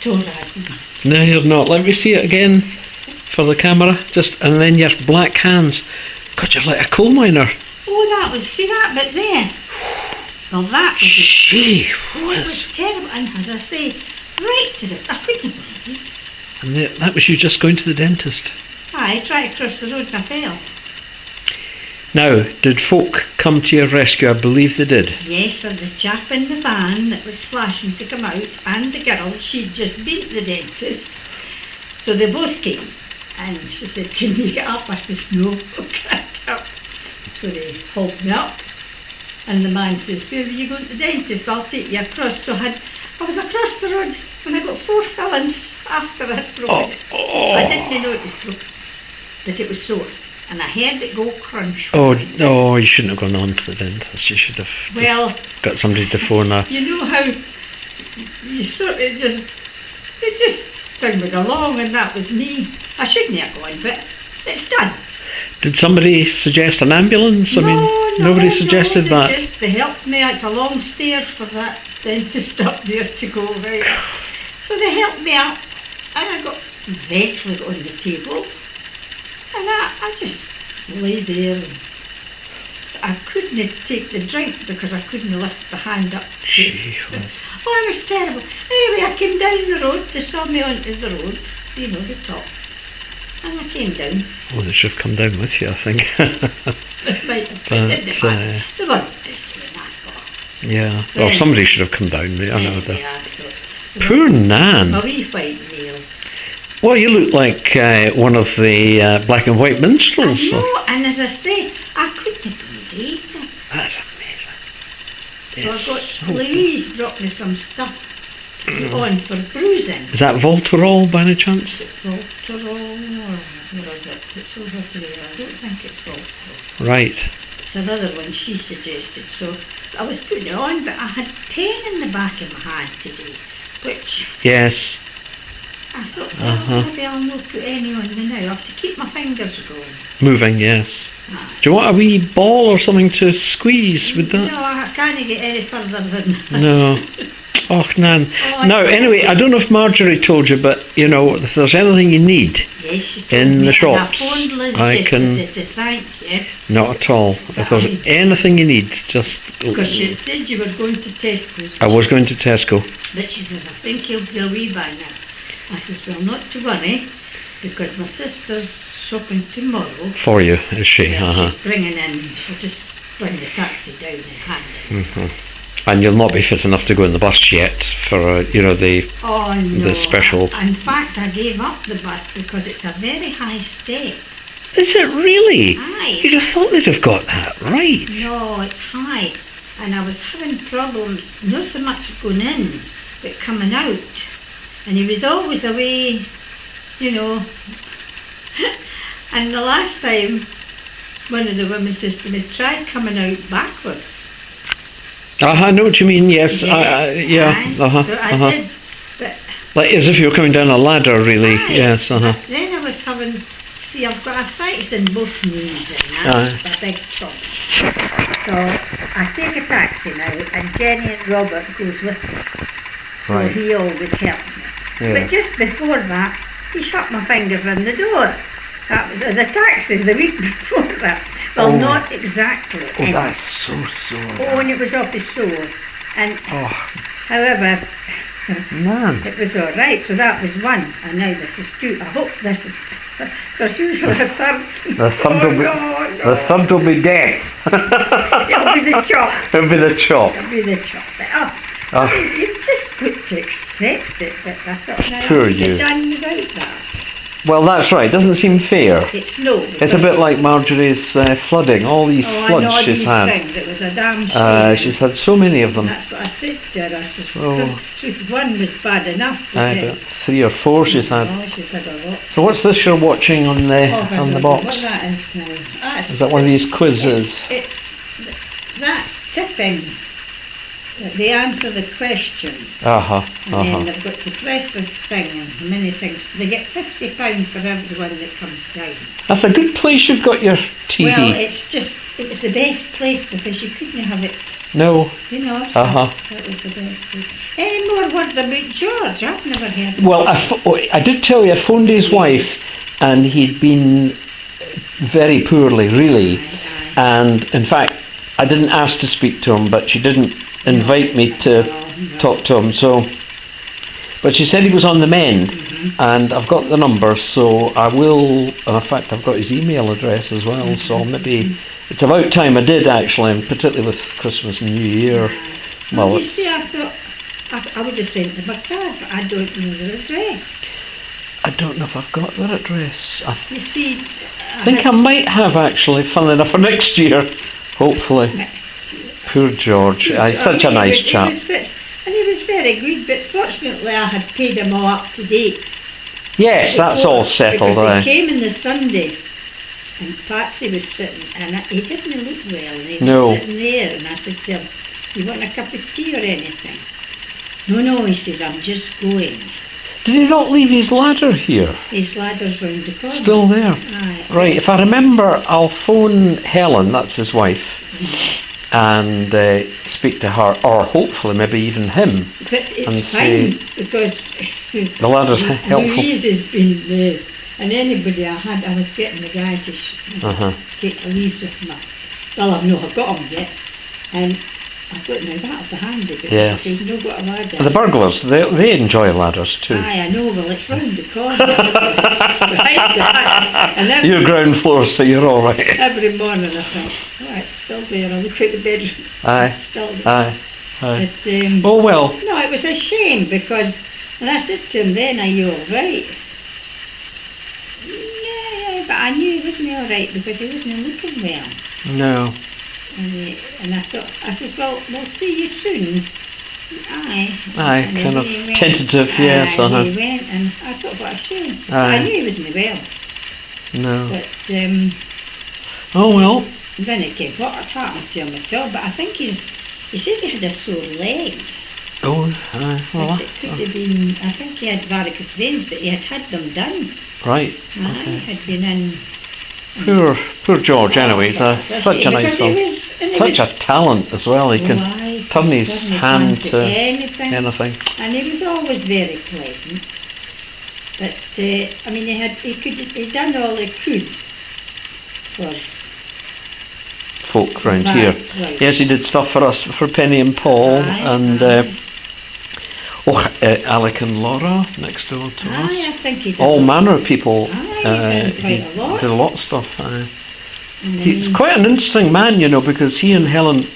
alright. No, you're not. Let me see it again for the camera. And then your black hands. God, you're like a coal miner. Oh, see that bit there? Well, that was Gee it was terrible, and as I say, right to the, I couldn't believe it. And that was you just going to the dentist. I tried to cross the road and I fell. Now, did folk come to your rescue? I believe they did. Yes, and the chap in the van that was flashing to come out, and the girl, she'd just been to the dentist. So they both came, and she said, "Can you get up?" I said, "No, I can't get up." So they hauled me up, and the man says, "Where are you going to the dentist? I'll take you across." So I was across the road when I got 4 fillings after I'd broken it. I didn't know it was broken, but it was sore. And I heard it go crunch. Oh, you shouldn't have gone on to the dentist. You should have got somebody to phone her. You know how you sort of it just tumbled along, and that was me. I shouldn't have gone, but it's done. Did somebody suggest an ambulance? Nobody suggested that. They helped me. It's a long stairs for that dentist up there to go right up. So they helped me up, and I eventually got on the table. And I just lay there, and I couldn't take the drink because I couldn't lift the hand up. Oh, it was terrible. Anyway, I came down the road. They saw me onto the road, the top. And I came down. Oh, they should have come down with you, I think. They might have. They weren't listening, I thought. Yeah, well, somebody should have come down. I know that. Yeah, Poor Nan. My wee white nails. Well, you look like one of the black and white minstrels. I know, and as I say, I couldn't believe it. That's amazing. So I got, please drop me some stuff to put on for bruising. Is that Voltarol by any chance? Voltarol, or what is it? It's over there. I don't think it's Voltarol. Right. It's another one she suggested. So I was putting it on, but I had pain in the back of my hand today, which... Yes. I thought, maybe I'll not put any on me now. I have to keep my fingers going. Moving, yes. Do you want a wee ball or something to squeeze with that? No, I can't get any further than that. No. Oh, Nan. Anyway, I don't know if Marjorie told you, but, if there's anything you need in the shops, I can... to thank you. Not at all. If there's anything you need, just... Because she said you were going to Tesco's. I was going to Tesco. But she says, I think he'll be a wee by now. I says, well, not to worry, because my sister's shopping tomorrow. For you, is she? Yeah, she's bringing in, she'll just bring the taxi down and hand it. And you'll not be fit enough to go in the bus yet for, the special... In fact, I gave up the bus because it's a very high step. Is it really? Aye. You'd have thought they'd have got that right. No, it's high. And I was having problems, not so much going in, but coming out. And he was always away, And the last time, one of the women says to me, try coming out backwards. I know what you mean, yes. So I did. But like as if you were coming down a ladder, really. Yes, Then I was having, I've got arthritis in both knees, and that's a big problem. So I take a taxi now, and Jenny and Robert goes with me. So he always helps me. Yeah. But just before that, he shut my fingers in the door. That was the taxi the week before that. Well, not exactly. Oh, that's so sore. Oh, and it was off his sore. And however, it was all right. So that was one, and now this is two. I hope this is. There's usually a third. The third will be death. It'll be the chop. It'll be the chop. It'll be the chop. You've just got to accept it, but I thought now Poor I'd you. be done without that. Well, that's right. It doesn't seem fair. It's a bit like Marjorie's flooding. All these floods she's had. It was a damn shame. She's had so many of them. That's what I said to her. I said, one was bad enough. But 3 or 4 she's had. Oh, she's had a lot. So what's this you're watching on the box? What that is now. Is that one of these quizzes? It's that's tipping. They answer the questions. And then they've got to press this thing and many things. They get £50 for everyone that comes down. That's a good place you've got your TV. Well, it's just it was the best place because you couldn't have it, No. you know. So Uh-huh. that was the best place. Any more word about George? I've never heard of Well, him. I did tell you I phoned his wife, and he'd been very poorly, really. Aye. And in fact, I didn't ask to speak to him, but she didn't invite me to No. talk to him. So, but she said he was on the mend, and I've got the number, so I will. And in fact, I've got his email address as well. So maybe it's about time I did, actually, and particularly with Christmas and New Year. Well, Well, you it's, see, I thought I would have sent them a card, but I don't know their address. I don't know if I've got their address. You see, I think I might have, actually, funnily enough, for next year, hopefully. Poor George. He's such a nice chap. And he was very good, but fortunately I had paid him all up to date. Yes, that's all settled. Because Aye. he came on the Sunday, and Patsy was sitting, and he didn't look well, and he was No. sitting there, and I said to him, "You want a cup of tea or anything?" No, he says, "I'm just going." Did he not leave his ladder here? His ladder's round the corner. Still there? Aye. Right, if I remember, I'll phone Helen, that's his wife, and speak to her, or hopefully maybe even him. But And it's say- fine, because The ladder's helpful. Louise has been there, and anybody I was getting the guy to Uh-huh. take the leaves off my, well, I've got them yet, and I thought, now that'll be handy, because Yes. they've not got a ladder. The burglars, they enjoy ladders too. Aye, I know, well, it's round the corner. Right, and every, You're ground floor, so you're all right. every morning I think, oh, it's still there, I look out the bedroom, Aye, it's still there. aye, aye. But, Oh well, no, it was a shame, because, and I said to him then, "Are you all right?" Yeah, but I knew he wasn't all right because he wasn't looking well. no. And I thought, I said, well, we'll see you soon. Aye. Aye, And kind of he went. tentative, yes, Aye, uh-huh. he went, and I thought, what a shame. Aye. I knew he wasn't well, No. but Oh well. then it came, what had happened to him at all, but I think he says he had a sore leg. Oh, aye, well, But it could have been, I think he had varicose veins, but he had them done. right. Aye, Okay. had been in. Poor George. Anyway, he's such a nice one. Such a talent as well. He can turn his hand to anything. anything. And he was always very pleasant. But I mean, he done all he could for Folk round Right, here. right. Yes, he did stuff for us, for Penny and Paul, Aye, and aye. Alec and Laura next door to us. Aye, I think he did All manner of people. Aye, he done quite a lot. Did a lot of stuff. Aye. And He's then- quite an interesting man, you know, because he and Helen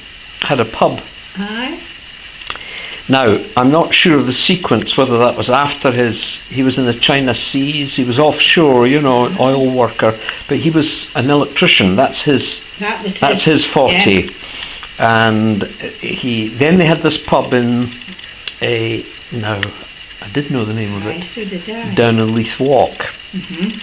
had a pub. Aye. Now, I'm not sure of the sequence, whether that was after he was in the China Seas, he was offshore, you know, an oil worker, but he was an electrician, that's his That's his forte. Yeah. And then they had this pub in now, I did know the name of Aye, it, so did I. down in Leith Walk. Mhm.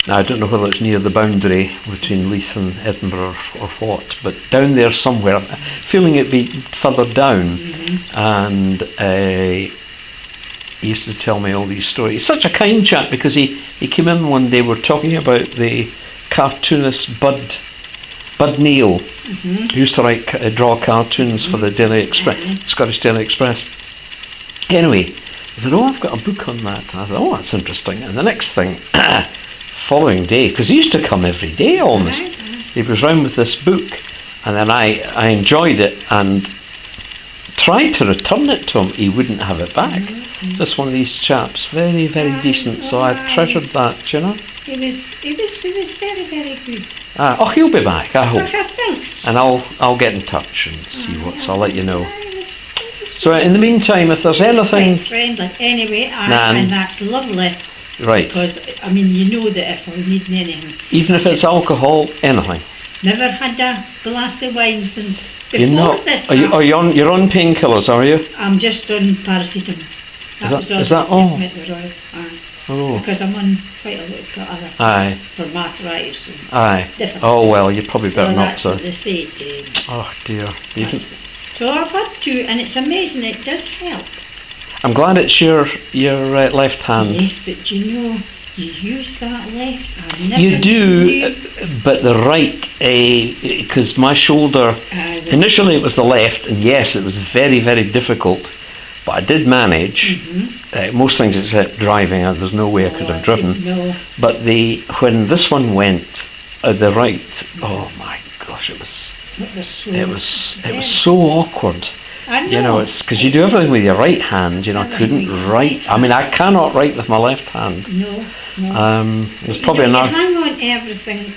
Now, I don't know whether it's near the boundary between Leith and Edinburgh or what, but down there somewhere, feeling it be further down. Mhm. And he used to tell me all these stories. He's such a kind chap, because he came in one day, we're talking about the cartoonist Bud Neal, Mhm. who used to draw cartoons for the Daily Express, Scottish Daily Express. Anyway, he said, "Oh, I've got a book on that." I thought, "Oh, that's interesting." And the next thing, following day, because he used to come every day almost, Aye, he was round with this book, and then I enjoyed it and tried to return it to him. He wouldn't have it back. Mhm. Just one of these chaps, very, very Aye, decent. So aye. I treasured that, you know. He was very, very good. Oh, he'll be back, I hope. Well, thanks. And I'll get in touch and see what's. I'll let you know. Aye, he was So in the meantime, if there's anything, quite friendly. Anyway, Nan. and that's lovely. right, Because, I mean, you know that if I was needing anything, even if it's alcohol, anything. never had a glass of wine since You're before not. this. Are you on? You're on painkillers, are you? I'm just on paracetamol. Is that all? With the Royal, Oh, because I'm on quite a lot of other aye, for arthritis and aye. different Oh things. well, you probably better So not that's what to. they say to Oh dear. Even, So I've had two, and it's amazing, it does help. I'm glad it's your left hand. Yes, but you know, You use that left? I've never You do, knew. but the right, because my shoulder, initially it was the left, and yes, it was very, very difficult, but I did manage. Most things except driving, there's no way I could have driven. No. But when this one went, the right, oh my gosh, it was so awkward. I know. You know, it's because you do everything with your right hand. You know, I couldn't write. I mean, I cannot write with my left hand. No. There's probably you another. hang on to everything,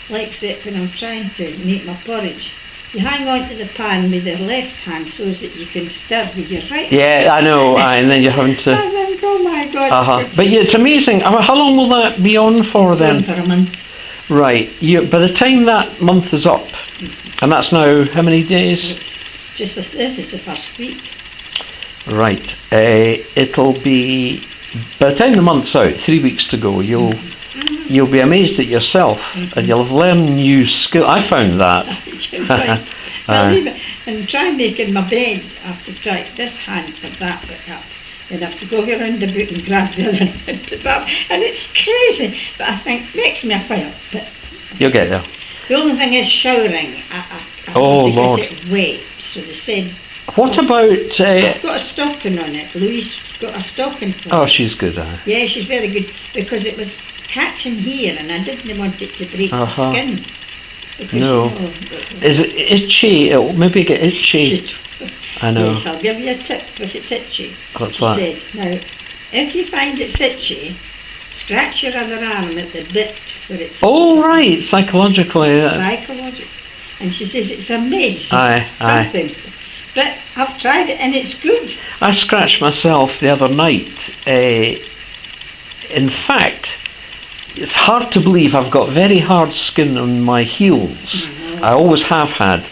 like that when I'm trying to make my porridge. You hang on to the pan with your left hand so that you can stir with your right. Yeah, I know. And then you're having to. I think, oh my God. But yeah, it's amazing. How long will that be on for then? For a month. Right. By the time that month is up, and that's now how many days? This is the first week. Right. It'll be, by the time the month's out, 3 weeks to go, you'll be amazed at yourself, and you'll have learned new skill. I found that. And try making my bed. I have to try this hand for that bit up. Then I have to go around the boot and grab the other hand to that. And it's crazy, but I think it makes me a while. But you'll get there. The only thing is showering. I Lord. Get it wet. So they said. What about? I've got a stocking on it. Louise got a stocking for it. Oh, she's good. Yeah, she's very good because it was catching here, and I didn't want it to break the skin. Because, no. Is it itchy? It'll maybe get itchy. I know. Yes, I'll give you a tip if it's itchy. What's that? Said, now, if you find it's itchy, scratch your other arm at the bit where it's. Oh, right, psychologically. Psychological. And she says it's amazing. Aye. But I've tried it and it's good. I scratched myself the other night. In fact, it's hard to believe I've got very hard skin on my heels. I always have had,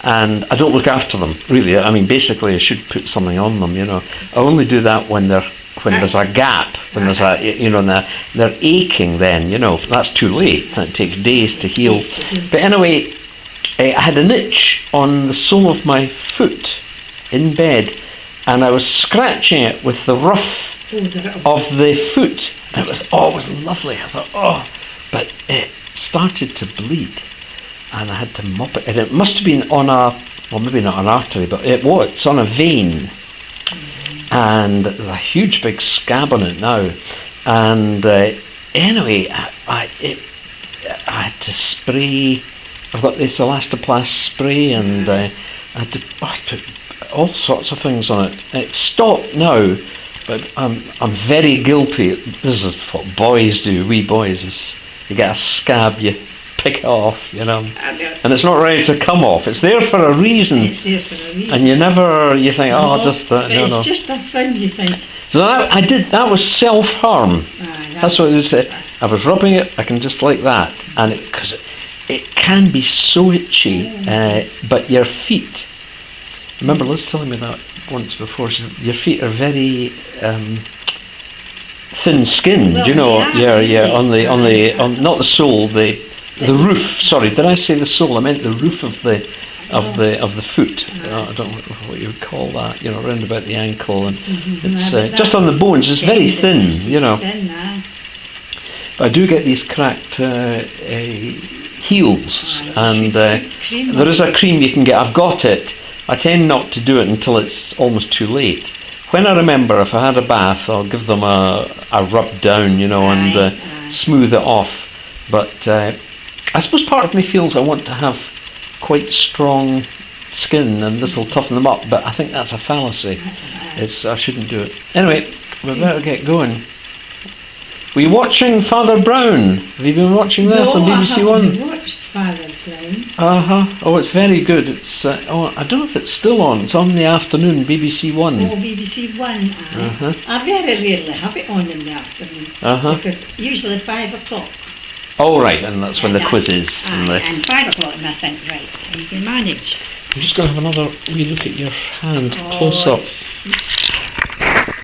and I don't look after them really. I mean, basically, I should put something on them. You know, I only do that when there's a gap, when there's a they're aching. Then that's too late. It takes days to heal. But anyway. I had an itch on the sole of my foot in bed, and I was scratching it with the rough of the foot, and it was lovely. I thought, but it started to bleed, and I had to mop it, and it must have been on maybe not an artery, but it's on a vein, and there's a huge big scab on it now, and anyway, I had to spray. I've got this Elastoplast spray, and I had to put all sorts of things on it. It's stopped now, but I'm very guilty. This is what boys do. We boys, you get a scab, you pick it off, and it's not ready to come off. It's there for a reason. And you think, no. It's just a thing, you think. So that was self-harm. That's what it said. I was rubbing it, I can just like that, and because it can be so itchy, but your feet. Remember, Liz telling me that once before. She said, your feet are very thin-skinned. On not the sole, the roof. Sorry, did I say the sole? I meant the roof of the foot. I don't know what you would call that. Round about the ankle, and it's just on the bones. It's very thin. But I do get these cracked heels, and there is a cream you can get. I've got it. I tend not to do it until it's almost too late. When I remember, if I had a bath, I'll give them a rub down, and smooth it off. But I suppose part of me feels I want to have quite strong skin, and this will toughen them up. But I think that's a fallacy. I shouldn't do it. Anyway, we better get going. Were you watching Father Brown? Have you been watching that on BBC One? I haven't watched Father Brown. Oh, it's very good. It's I don't know if it's still on. It's on the afternoon, BBC One. Oh, BBC One. I very rarely have it on in the afternoon. Because usually 5 o'clock. Oh, right, and that's when the quiz is. And 5 o'clock, and I think, right, you can manage. I'm just going to have another wee look at your hand close up.